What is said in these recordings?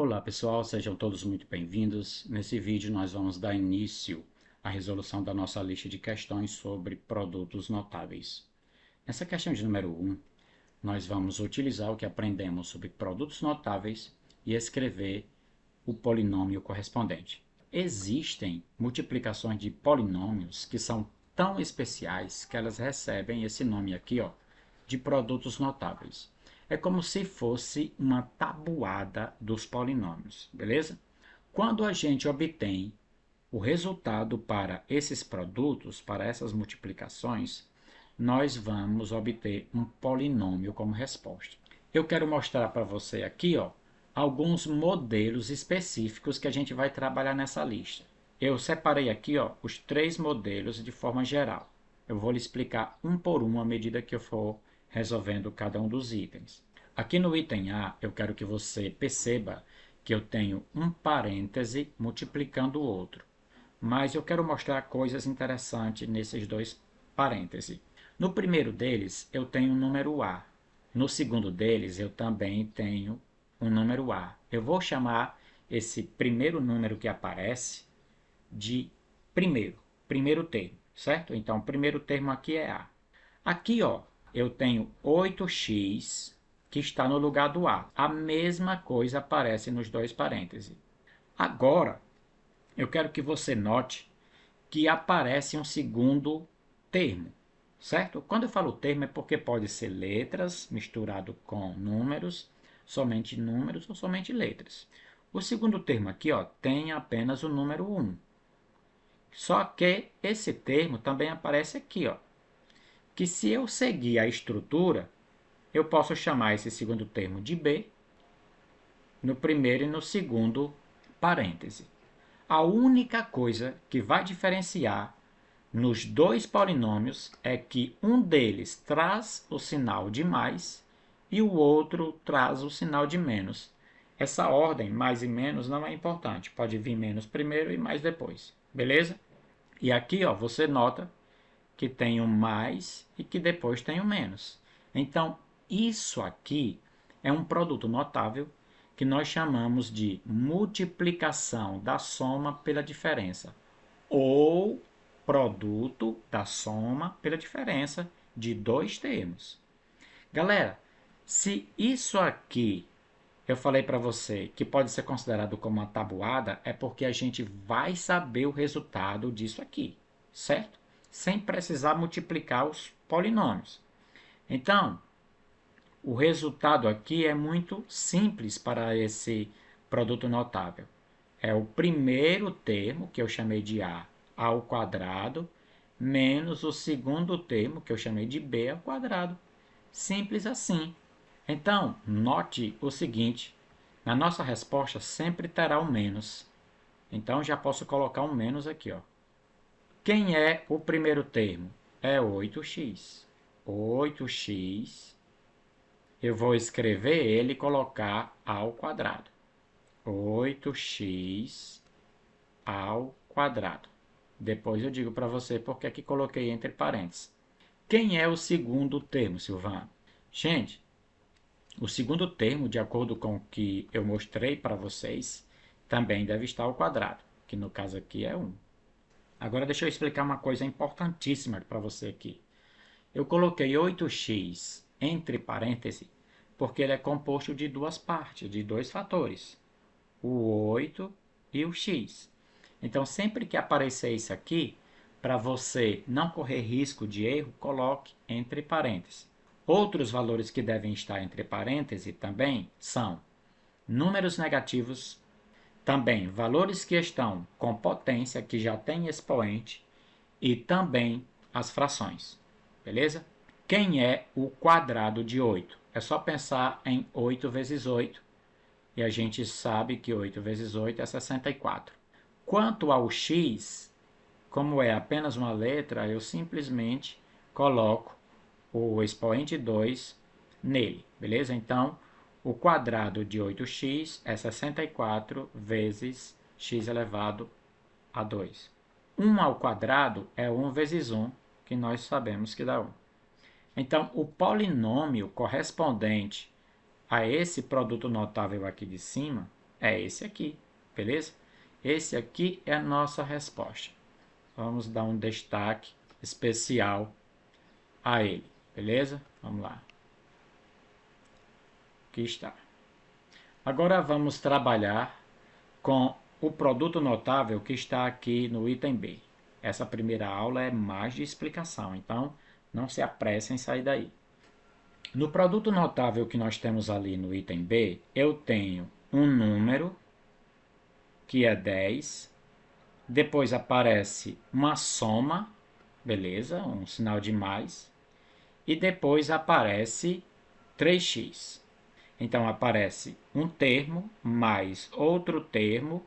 Olá pessoal, sejam todos muito bem-vindos. Nesse vídeo nós vamos dar início à resolução da nossa lista de questões sobre produtos notáveis. Nessa questão de número 1, nós vamos utilizar o que aprendemos sobre produtos notáveis e escrever o polinômio correspondente. Existem multiplicações de polinômios que são tão especiais que elas recebem esse nome aqui, ó, de produtos notáveis. É como se fosse uma tabuada dos polinômios, beleza? Quando a gente obtém o resultado para esses produtos, para essas multiplicações, nós vamos obter um polinômio como resposta. Eu quero mostrar para você aqui, ó, alguns modelos específicos que a gente vai trabalhar nessa lista. Eu separei aqui, ó, os 3 modelos de forma geral. Eu vou lhe explicar um por um à medida que eu for resolvendo cada um dos itens. Aqui no item A, eu quero que você perceba que eu tenho um parêntese multiplicando o outro. Mas eu quero mostrar coisas interessantes nesses dois parênteses. No primeiro deles, eu tenho o número A. No segundo deles, eu também tenho um número A. Eu vou chamar esse primeiro número que aparece de primeiro termo, certo? Então, o primeiro termo aqui é A. Aqui, ó, eu tenho 8x que está no lugar do A. A mesma coisa aparece nos dois parênteses. Agora, eu quero que você note que aparece um segundo termo, certo? Quando eu falo termo é porque pode ser letras misturado com números ou somente letras. O segundo termo aqui, ó, tem apenas o número 1. Só que esse termo também aparece aqui, ó, que se eu seguir a estrutura, eu posso chamar esse segundo termo de B no primeiro e no segundo parêntese. A única coisa que vai diferenciar nos dois polinômios é que um deles traz o sinal de mais e o outro traz o sinal de menos. Essa ordem, mais e menos, não é importante. Pode vir menos primeiro e mais depois. Beleza? E aqui, ó, você nota que tem um mais e que depois tem um menos. Então, isso aqui é um produto notável que nós chamamos de multiplicação da soma pela diferença, ou produto da soma pela diferença de dois termos. Galera, se isso aqui eu falei para você que pode ser considerado como uma tabuada, é porque a gente vai saber o resultado disso aqui, certo? Sem precisar multiplicar os polinômios. Então, o resultado aqui é muito simples para esse produto notável. É o primeiro termo, que eu chamei de A ao quadrado, menos o segundo termo, que eu chamei de B ao quadrado. Simples assim. Então, note o seguinte: na nossa resposta sempre terá um menos. Então, já posso colocar um menos aqui, ó. Quem é o primeiro termo? É 8x. 8x, eu vou escrever ele e colocar ao quadrado. 8x ao quadrado. Depois eu digo para você porque é que coloquei entre parênteses. Quem é o segundo termo, Silvano? Gente, o segundo termo, de acordo com o que eu mostrei para vocês, também deve estar ao quadrado, que no caso aqui é 1. Agora deixa eu explicar uma coisa importantíssima para você aqui. Eu coloquei 8x entre parênteses porque ele é composto de duas partes, de dois fatores, o 8 e o x. Então, sempre que aparecer isso aqui, para você não correr risco de erro, coloque entre parênteses. Outros valores que devem estar entre parênteses também são números negativos, também valores que estão com potência, que já tem expoente, e também as frações. Beleza? Quem é o quadrado de 8? É só pensar em 8 vezes 8, e a gente sabe que 8 vezes 8 é 64. Quanto ao x, como é apenas uma letra, eu simplesmente coloco o expoente 2 nele, beleza? Então, o quadrado de 8x é 64 vezes x elevado a 2. 1 ao quadrado é 1 vezes 1, que nós sabemos que dá 1. Então, o polinômio correspondente a esse produto notável aqui de cima é esse aqui, beleza? Esse aqui é a nossa resposta. Vamos dar um destaque especial a ele, beleza? Vamos lá. Aqui está. Agora vamos trabalhar com o produto notável que está aqui no item B. Essa primeira aula é mais de explicação, então não se apressem em sair daí. No produto notável que nós temos ali no item B, eu tenho um número, que é 10, depois aparece uma soma, beleza? Um sinal de mais, e depois aparece 3x. Então aparece um termo mais outro termo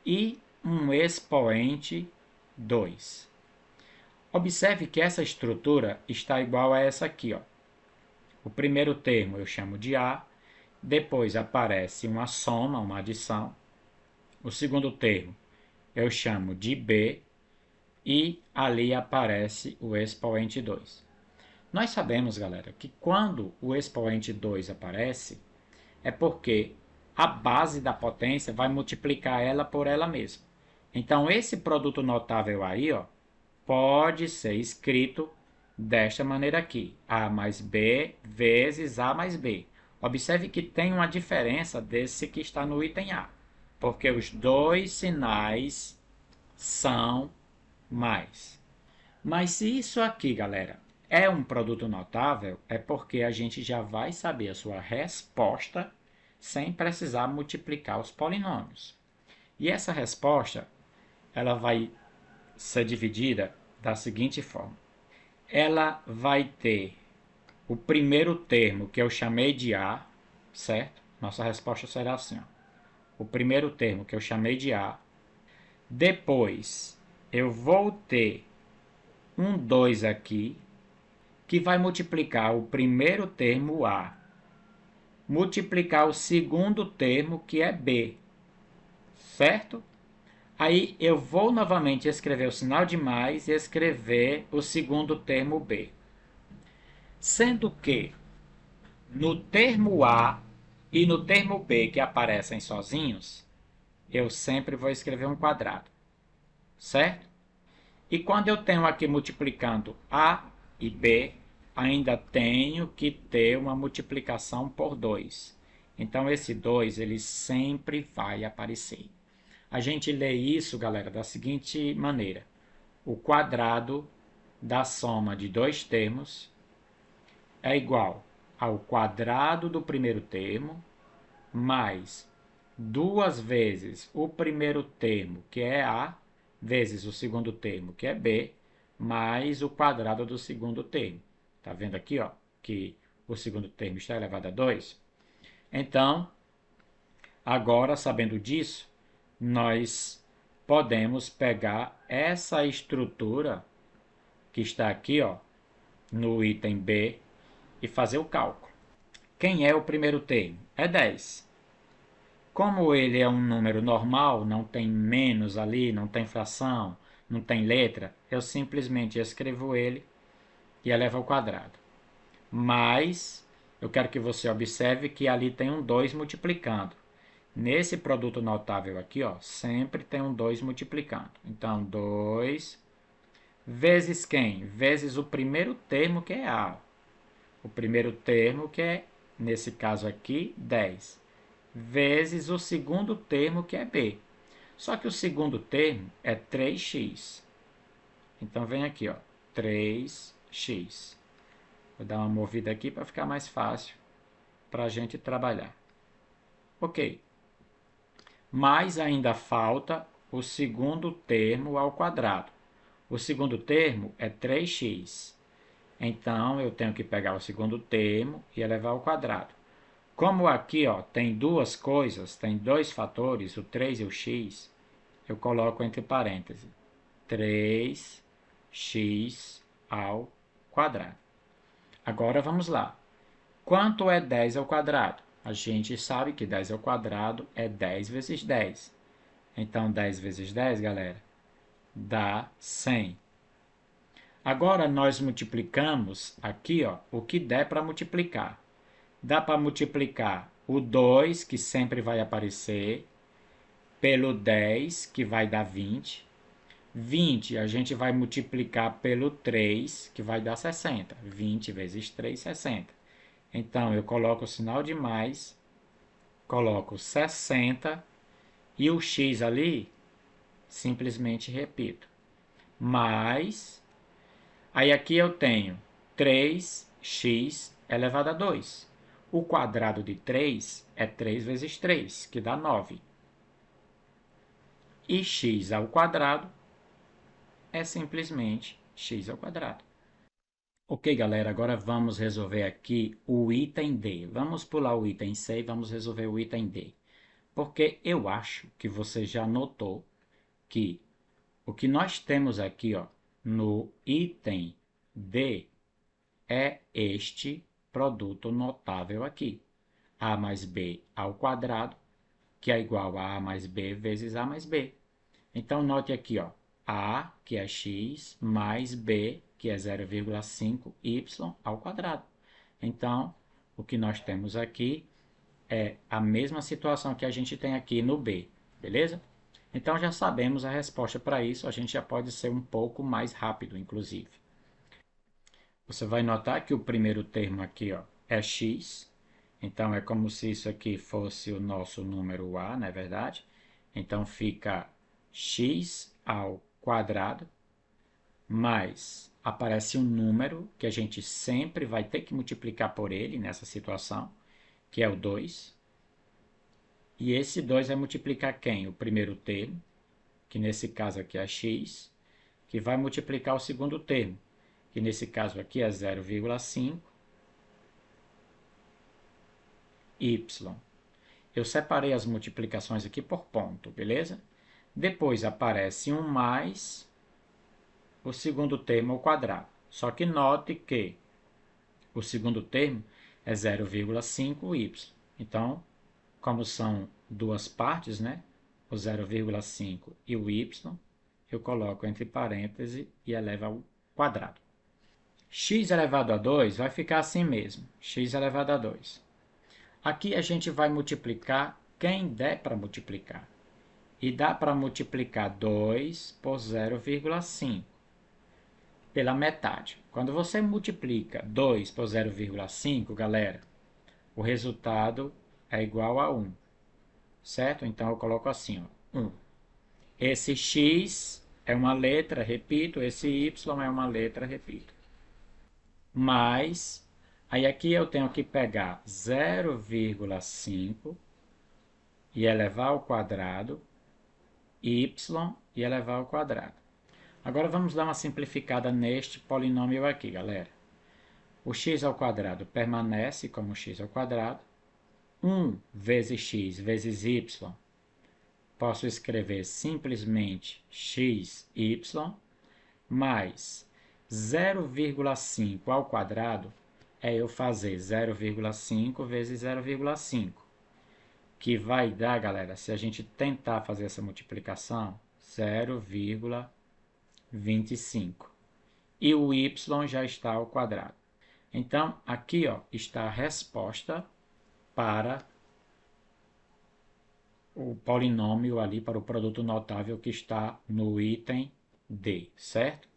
e um expoente 2. Observe que essa estrutura está igual a essa aqui, ó. O primeiro termo eu chamo de A, depois aparece uma soma, uma adição. O segundo termo eu chamo de B e ali aparece o expoente 2. Nós sabemos, galera, que quando o expoente 2 aparece, é porque a base da potência vai multiplicar ela por ela mesma. Então, esse produto notável aí, ó, pode ser escrito desta maneira aqui: A mais B vezes A mais B. Observe que tem uma diferença desse que está no item A, porque os dois sinais são mais. Mas se isso aqui, galera, é um produto notável, é porque a gente já vai saber a sua resposta sem precisar multiplicar os polinômios. E essa resposta, ela vai ser dividida da seguinte forma. Ela vai ter o primeiro termo que eu chamei de A, certo? Nossa resposta será assim, ó. O primeiro termo que eu chamei de A. Depois, eu vou ter um 2 aqui, que vai multiplicar o primeiro termo A, multiplicar o segundo termo, que é B, certo? Aí eu vou novamente escrever o sinal de mais e escrever o segundo termo B. Sendo que no termo A e no termo B que aparecem sozinhos, eu sempre vou escrever um quadrado, certo? E quando eu tenho aqui multiplicando A e B, ainda tenho que ter uma multiplicação por 2. Então, esse 2 ele sempre vai aparecer. A gente lê isso, galera, da seguinte maneira. O quadrado da soma de dois termos é igual ao quadrado do primeiro termo mais 2 vezes o primeiro termo, que é A, vezes o segundo termo, que é B, mais o quadrado do segundo termo. Está vendo aqui, ó, que o segundo termo está elevado a 2? Então, agora, sabendo disso, nós podemos pegar essa estrutura que está aqui, ó, no item B, e fazer o cálculo. Quem é o primeiro termo? É 10. Como ele é um número normal, não tem menos ali, não tem fração, não tem letra, eu simplesmente escrevo ele e elevo ao quadrado. Mas eu quero que você observe que ali tem um 2 multiplicando. Nesse produto notável aqui, ó, sempre tem um 2 multiplicando. Então, 2 vezes quem? Vezes o primeiro termo, que é A. O primeiro termo, que é, nesse caso aqui, 10. Vezes o segundo termo, que é B. Só que o segundo termo é 3x. Então, vem aqui, ó, 3x. Vou dar uma movida aqui para ficar mais fácil para a gente trabalhar. Ok. Mas ainda falta o segundo termo ao quadrado. O segundo termo é 3x. Então, eu tenho que pegar o segundo termo e elevar ao quadrado. Como aqui ó, tem duas coisas, tem dois fatores, o 3 e o x, eu coloco entre parênteses 3x ao quadrado. Agora vamos lá. Quanto é 10 ao quadrado? A gente sabe que 10 ao quadrado é 10 vezes 10. Então, 10 vezes 10, galera, dá 100. Agora, nós multiplicamos aqui ó, o que der para multiplicar. Dá para multiplicar o 2, que sempre vai aparecer, pelo 10, que vai dar 20. 20 a gente vai multiplicar pelo 3, que vai dar 60. 20 vezes 3, 60. Então, eu coloco o sinal de mais, coloco 60 e o x ali, simplesmente repito. Mais, aí aqui eu tenho 3x elevado a 2. O quadrado de 3 é 3 vezes 3, que dá 9. E x ao quadrado é simplesmente x ao quadrado. Ok, galera, agora vamos resolver aqui o item D. Vamos pular o item C e vamos resolver o item D. Porque eu acho que você já notou que o que nós temos aqui, ó, no item D é este produto notável aqui. A mais B ao quadrado, que é igual a mais B vezes A mais B. Então, note aqui, ó, A, que é x, mais B, que é 0,5y ao quadrado. Então, o que nós temos aqui é a mesma situação que a gente tem aqui no B, beleza? Então, já sabemos a resposta para isso, a gente já pode ser um pouco mais rápido, inclusive. Você vai notar que o primeiro termo aqui, ó, é x, então é como se isso aqui fosse o nosso número a, não é verdade? Então fica x ao quadrado, mais aparece um número que a gente sempre vai ter que multiplicar por ele nessa situação, que é o 2. E esse 2 vai multiplicar quem? O primeiro termo, que nesse caso aqui é x, que vai multiplicar o segundo termo, que nesse caso aqui é 0,5 y. Eu separei as multiplicações aqui por ponto, beleza? Depois aparece um mais o segundo termo ao quadrado. Só que note que o segundo termo é 0,5y. Então, como são duas partes, né? O 0,5 e o y, eu coloco entre parênteses e elevo ao quadrado. X elevado a 2 vai ficar assim mesmo, x elevado a 2. Aqui a gente vai multiplicar quem der para multiplicar. E dá para multiplicar 2 por 0,5 pela metade. Quando você multiplica 2 por 0,5, galera, o resultado é igual a 1. Certo? Então eu coloco assim, ó, 1. Esse x é uma letra, repito, esse y é uma letra, repito. Mais, aí aqui eu tenho que pegar 0,5 e elevar ao quadrado, y e elevar ao quadrado. Agora vamos dar uma simplificada neste polinômio aqui, galera. O x ao quadrado permanece como x ao quadrado. 1 vezes x vezes y, posso escrever simplesmente xy, mais 0,5 ao quadrado é eu fazer 0,5 vezes 0,5, que vai dar, galera, se a gente tentar fazer essa multiplicação, 0,25. E o y já está ao quadrado. Então, aqui ó, está a resposta para o polinômio ali, para o produto notável que está no item D, certo?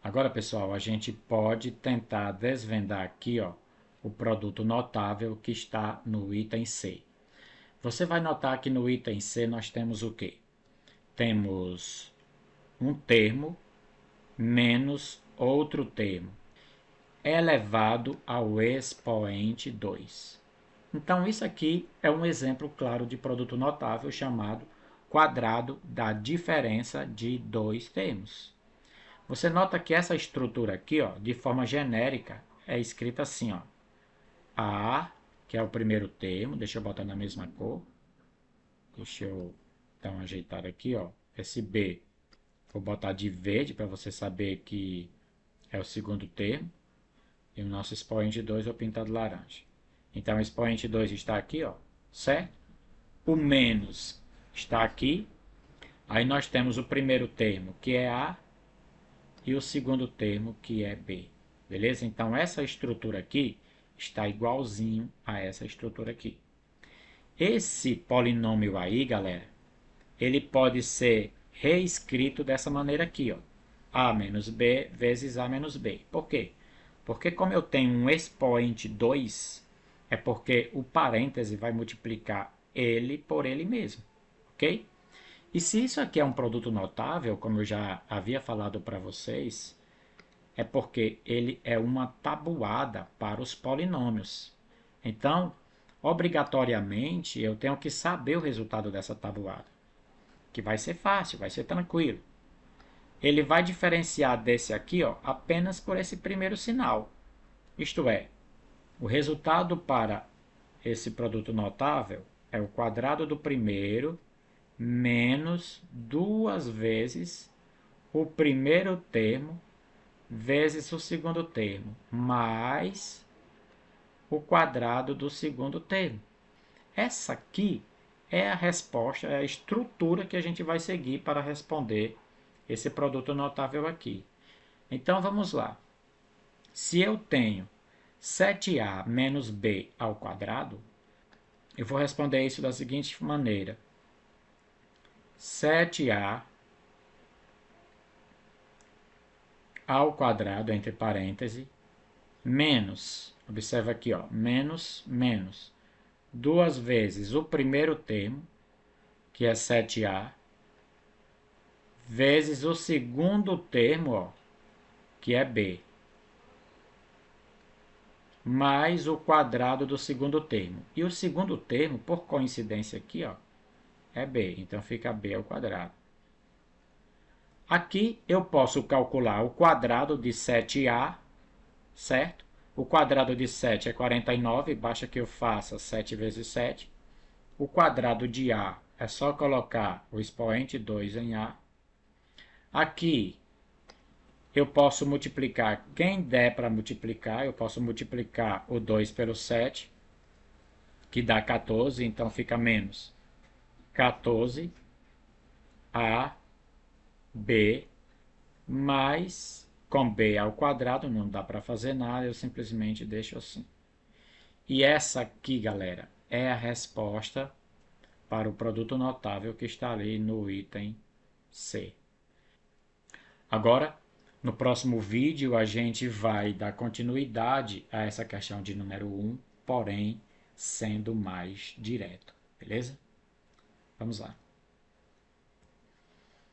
Agora, pessoal, a gente pode tentar desvendar aqui ó, o produto notável que está no item C. Você vai notar que no item C nós temos o quê? Temos um termo menos outro termo elevado ao expoente 2. Então, isso aqui é um exemplo claro de produto notável chamado quadrado da diferença de dois termos. Você nota que essa estrutura aqui, ó, de forma genérica, é escrita assim, ó. A, que é o primeiro termo, deixa eu botar na mesma cor. Deixa eu dar uma ajeitada aqui, ó. Esse B, vou botar de verde para você saber que é o segundo termo. E o nosso expoente 2 eu pintar de laranja. Então, o expoente 2 está aqui, ó, certo? O menos está aqui. Aí nós temos o primeiro termo, que é A, e o segundo termo, que é B. Beleza? Então, essa estrutura aqui está igualzinho a essa estrutura aqui. Esse polinômio aí, galera, ele pode ser reescrito dessa maneira aqui, ó. A menos B vezes A menos B. Por quê? Porque como eu tenho um expoente 2, é porque o parêntese vai multiplicar ele por ele mesmo, ok? E se isso aqui é um produto notável, como eu já havia falado para vocês, é porque ele é uma tabuada para os polinômios. Então, obrigatoriamente, eu tenho que saber o resultado dessa tabuada, que vai ser fácil, vai ser tranquilo. Ele vai diferenciar desse aqui, ó, apenas por esse primeiro sinal. Isto é, o resultado para esse produto notável é o quadrado do primeiro menos duas vezes o primeiro termo vezes o segundo termo, mais o quadrado do segundo termo. Essa aqui é a resposta, é a estrutura que a gente vai seguir para responder esse produto notável aqui. Então vamos lá. Se eu tenho 7a menos b ao quadrado, eu vou responder isso da seguinte maneira. 7a ao quadrado, entre parênteses, menos, observa aqui, ó, menos, duas vezes o primeiro termo, que é 7a, vezes o segundo termo, ó, que é b, mais o quadrado do segundo termo. E o segundo termo, por coincidência aqui, ó, é b, então fica b ao quadrado. Aqui eu posso calcular o quadrado de 7a, certo? O quadrado de 7 é 49, basta que eu faça 7 vezes 7. O quadrado de a é só colocar o expoente 2 em a. Aqui eu posso multiplicar quem der para multiplicar, eu posso multiplicar o 2 pelo 7, que dá 14, então fica menos 14 a b mais, com b ao quadrado, não dá para fazer nada, eu simplesmente deixo assim. E essa aqui, galera, é a resposta para o produto notável que está ali no item C. Agora, no próximo vídeo, a gente vai dar continuidade a essa questão de número 1, porém, sendo mais direto, beleza? Vamos lá.